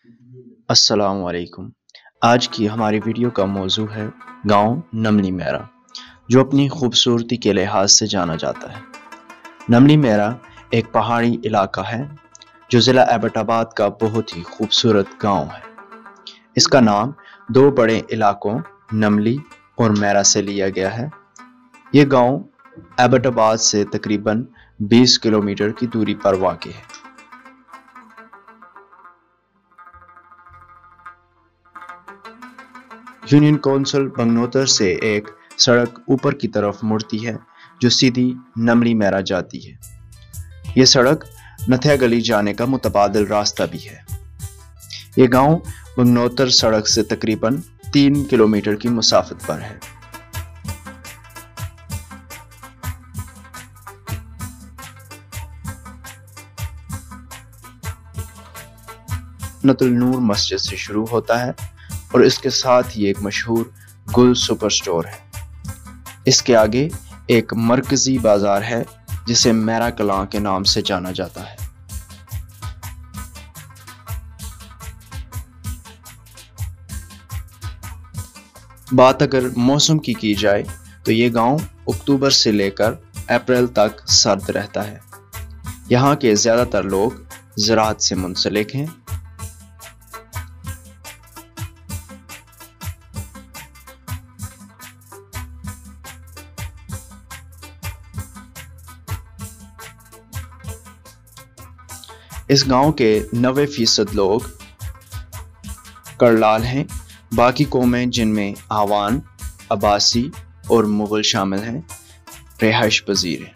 السلام علیکم۔ آج کی ہماری ویڈیو کا موضوع ہے گاؤں نملی میرا، جو اپنی خوبصورتی کے لحاظ سے جانا جاتا ہے۔ نملی میرا ایک پہاڑی علاقہ ہے جو ضلع ایبٹ آباد کا بہت ہی خوبصورت گاؤں ہے۔ اس کا نام دو بڑے علاقوں نملی اور میرا سے لیا گیا ہے۔ یہ گاؤں ایبٹ آباد سے تقریباً 20 کلومیٹر کی دوری پر واقع ہے۔ یونین کونسل بنگنوتر سے ایک سڑک اوپر کی طرف مڑتی ہے جو سیدھی نملی میرا جاتی ہے۔ یہ سڑک نتھیا گلی جانے کا متبادل راستہ بھی ہے۔ یہ گاؤں بنگنوتر سڑک سے تقریباً 3 کلومیٹر کی مسافت پر ہے۔ جنت النور مسجد سے شروع ہوتا ہے اور اس کے ساتھ ہی ایک مشہور گل سپر سٹور ہے۔ اس کے آگے ایک مرکزی بازار ہے جسے میرا کلاں کے نام سے جانا جاتا ہے۔ بات اگر موسم کی جائے تو یہ گاؤں اکتوبر سے لے کر اپریل تک سرد رہتا ہے۔ یہاں کے زیادہ تر لوگ زراعت سے منسلک ہیں۔ اس گاؤں کے 90% لوگ کرلال ہیں۔ باقی قومیں جن میں آوان، عباسی اور مغل شامل ہیں رہائش پذیر ہیں۔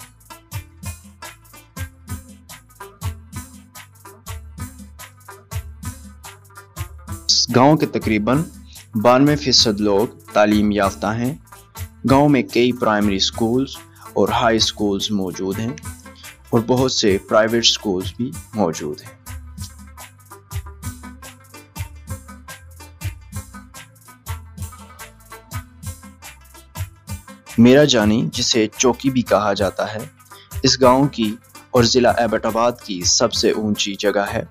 اس گاؤں کے تقریباً 92% لوگ تعلیم یافتہ ہیں۔ گاؤں میں کئی پرائمری سکولز اور ہائی سکولز موجود ہیں اور بہت سے پرائیویٹ سکولز بھی موجود ہیں۔ میرا جانی جسے چوکی بھی کہا جاتا ہے، اس گاؤں کی اور ضلع ایبٹ آباد کی سب سے اونچی جگہ ہے،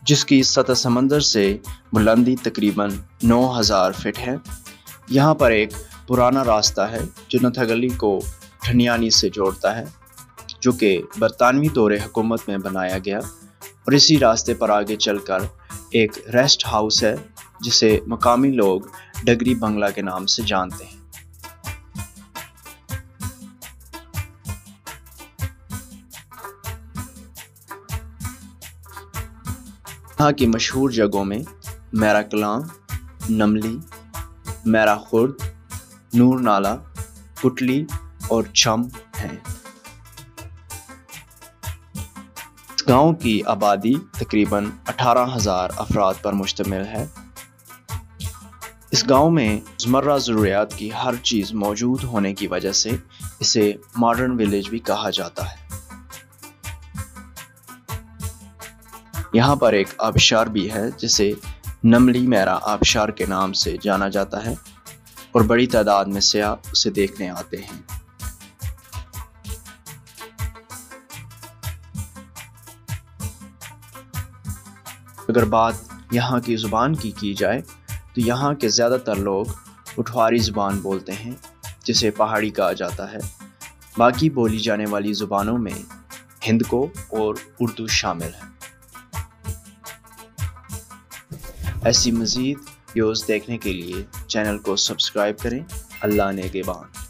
جس کی سطح سمندر سے بلندی تقریباً 9000 فٹ ہے۔ یہاں پر ایک پرانا راستہ ہے جو نتھیا گلی کو ٹھنیانی سے جوڑتا ہے، جو کہ برطانوی دور حکومت میں بنایا گیا، اور اسی راستے پر آگے چل کر ایک ریسٹ ہاؤس ہے جسے مقامی لوگ ڈگری بنگلہ کے نام سے جانتے ہیں۔ یہاں کی مشہور جگہوں میں میرا کلاں، نملی، میرا خرد، نور نالہ، کٹلی اور چھم ہیں۔ اس گاؤں کی آبادی تقریباً 18,000 افراد پر مشتمل ہے۔ اس گاؤں میں روزمرہ ضروریات کی ہر چیز موجود ہونے کی وجہ سے اسے ماڈرن ولیج بھی کہا جاتا ہے۔ یہاں پر ایک آبشار بھی ہے جسے نملی میرا آبشار کے نام سے جانا جاتا ہے، اور بڑی تعداد میں سیاح اسے دیکھنے آتے ہیں۔ اگر بات یہاں کی زبان کی جائے تو یہاں کے زیادہ تر لوگ پٹھواری زبان بولتے ہیں جسے پہاڑی کہا جاتا ہے۔ باقی بولی جانے والی زبانوں میں ہندکو اور اردو شامل ہیں۔ ایسی مزید ویڈیوز دیکھنے کے لیے چینل کو سبسکرائب کریں۔ اللہ نگہبان۔